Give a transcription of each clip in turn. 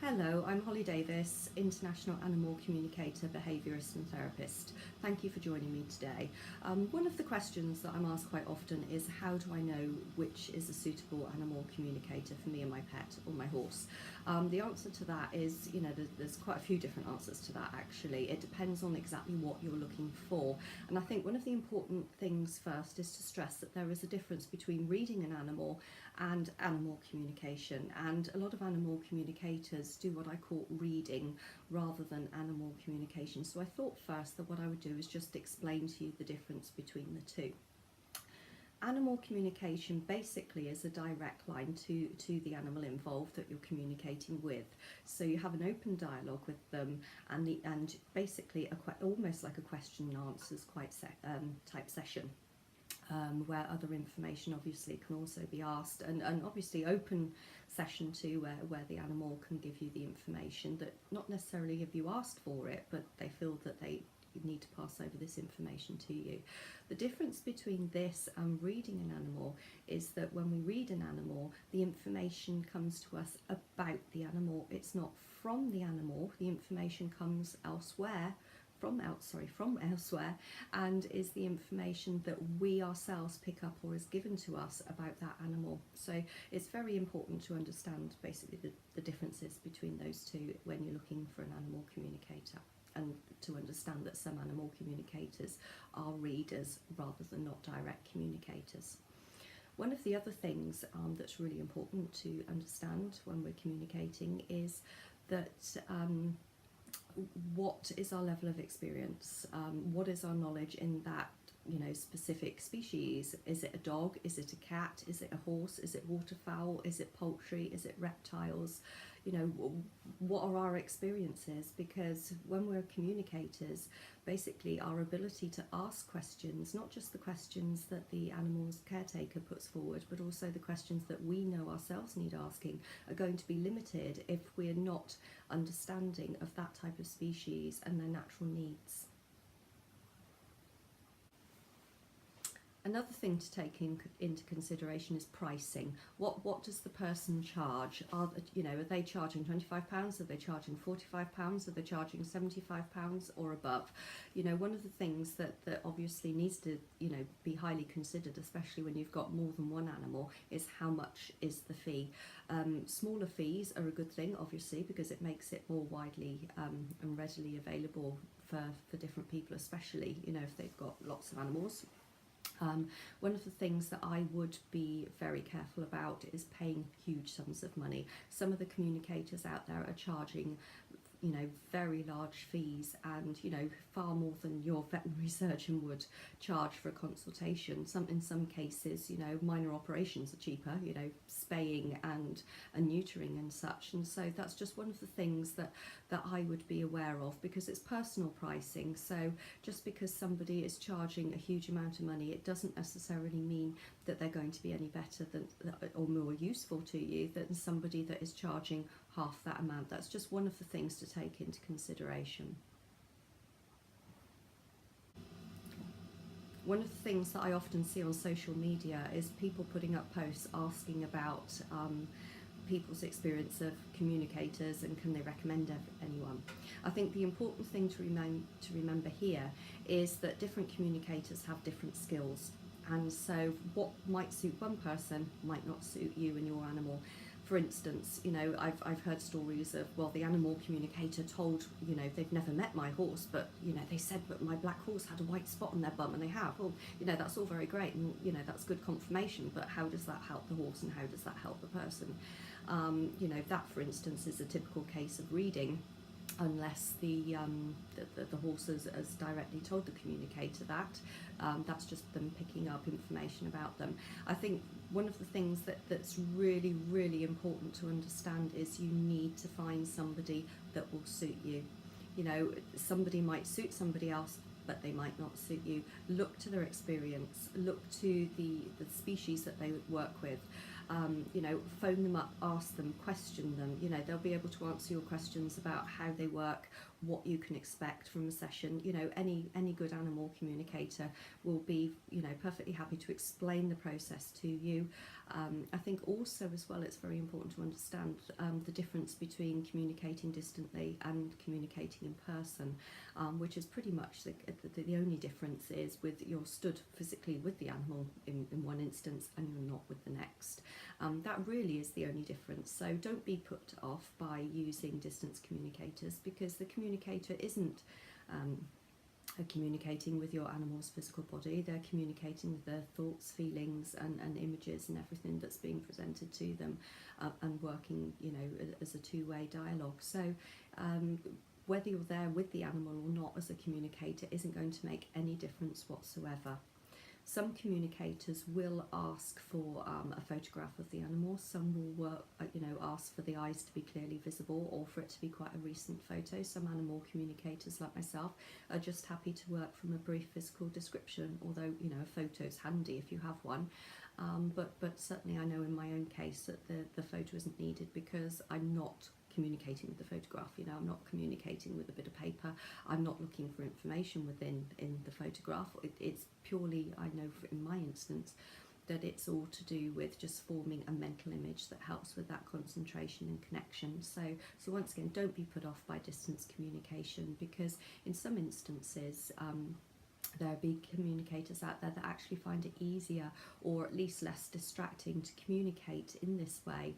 Hello, I'm Holly Davis, International Animal Communicator, Behaviourist and Therapist. Thank you for joining me today. One of the questions that I'm asked quite often is how do I know which is a suitable animal communicator for me and my pet or my horse? The answer to that is, there's quite a few different answers to that actually. It depends on exactly what you're looking for. And I think one of the important things first is to stress that there is a difference between reading an animal and animal communication. And a lot of animal communicators do what I call reading rather than animal communication. So I thought first that what I would do is just explain to you the difference between the two. Animal communication basically is a direct line to the animal involved that you're communicating with. So you have an open dialogue with them and basically almost like a question and answers type session. Where other information obviously can also be asked, and obviously open session too, where the animal can give you the information that not necessarily have you asked for it, but they feel that they need to pass over this information to you. The difference between this and reading an animal is that when we read an animal, the information comes to us about the animal. It's not from the animal. The information comes elsewhere from elsewhere, and is the information that we ourselves pick up or is given to us about that animal. So it's very important to understand basically the differences between those two when you're looking for an animal communicator, and to understand that some animal communicators are readers rather than not direct communicators. One of the other things that's really important to understand when we're communicating is that what is our level of experience? What is our knowledge in that specific species? Is it a dog? Is it a cat? Is it a horse? Is it waterfowl? Is it poultry? Is it reptiles? What are our experiences? Because when we're communicators, basically our ability to ask questions, not just the questions that the animal's caretaker puts forward, but also the questions that we know ourselves need asking, are going to be limited if we're not understanding of that type of species and their natural needs. Another thing to take into consideration is pricing. What does the person charge? Are they charging £25? Are they charging £45? Are they charging £75 or above? One of the things that obviously needs to be highly considered, especially when you've got more than one animal, is how much is the fee. Smaller fees are a good thing, obviously, because it makes it more widely and readily available for different people, especially if they've got lots of animals. One of the things that I would be very careful about is paying huge sums of money. Some of the communicators out there are charging very large fees, and far more than your veterinary surgeon would charge for a consultation. In some cases, minor operations are cheaper, spaying and neutering and such. And so that's just one of the things that I would be aware of, because it's personal pricing. So just because somebody is charging a huge amount of money, it doesn't necessarily mean that they're going to be any better than or more useful to you than somebody that is charging half that amount. That's just one of the things to take into consideration. One of the things that I often see on social media is people putting up posts asking about people's experience of communicators and can they recommend anyone. I think the important thing to remember here is that different communicators have different skills, and so what might suit one person might not suit you and your animal. For instance, I've heard stories of, well, the animal communicator told, they've never met my horse, but, they said that my black horse had a white spot on their bum, and they have. Well, that's all very great, and, that's good confirmation, but how does that help the horse and how does that help the person? That, for instance, is a typical case of reading, unless the horse has directly told the communicator that. That's just them picking up information about them. I think one of the things that's really, really important to understand is you need to find somebody that will suit you. Somebody might suit somebody else, but they might not suit you. Look to their experience, look to the species that they work with. You know, phone them up, ask them, question them. You know, they'll be able to answer your questions about how they work, what you can expect from a session. You know, any good animal communicator will be, you know, perfectly happy to explain the process to you. I think also as well it's very important to understand the difference between communicating distantly and communicating in person, which is pretty much the only difference is with you're stood physically with the animal in one instance and you're not with the next. That really is the only difference. So don't be put off by using distance communicators, because the communicator isn't communicating with your animal's physical body. They're communicating with their thoughts, feelings and images and everything that's being presented to them, and working, you know, as a two-way dialogue. So whether you're there with the animal or not as a communicator isn't going to make any difference whatsoever. Some communicators will ask for a photograph of the animal. Some will ask for the eyes to be clearly visible, or for it to be quite a recent photo. Some animal communicators, like myself, are just happy to work from a brief physical description, although, you know, a photo's handy if you have one. But certainly I know in my own case that the photo isn't needed, because I'm not communicating with the photograph. You know, I'm not communicating with a bit of paper. I'm not looking for information in the photograph. It's purely, I know in my instance, that it's all to do with just forming a mental image that helps with that concentration and connection. So once again, don't be put off by distance communication, because in some instances there be communicators out there that actually find it easier, or at least less distracting, to communicate in this way,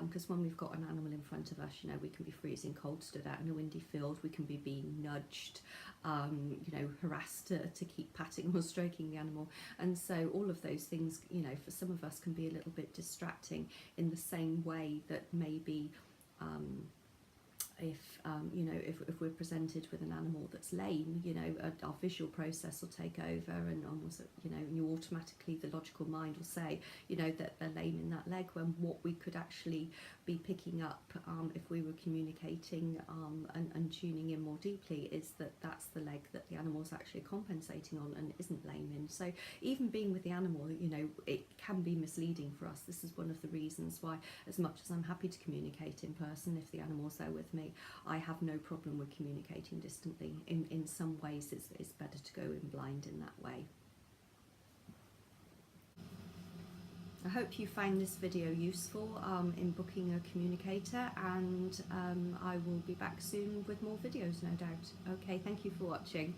because when we've got an animal in front of us, you know, we can be freezing cold stood out in a windy field, we can be being nudged, you know, harassed to keep patting or stroking the animal, and so all of those things, you know, for some of us can be a little bit distracting, in the same way that maybe if we're presented with an animal that's lame, you know, our visual process will take over, and almost, you know, you automatically, the logical mind will say, you know, that they're lame in that leg, when what we could actually be picking up if we were communicating and tuning in more deeply is that that's the leg that the animal's actually compensating on and isn't lame in. So even being with the animal, you know, it can be misleading for us. This is one of the reasons why, as much as I'm happy to communicate in person if the animal's there with me, I have no problem with communicating distantly. In some ways it's better to go in blind in that way. I hope you find this video useful in booking a communicator, and I will be back soon with more videos, no doubt. Okay, thank you for watching.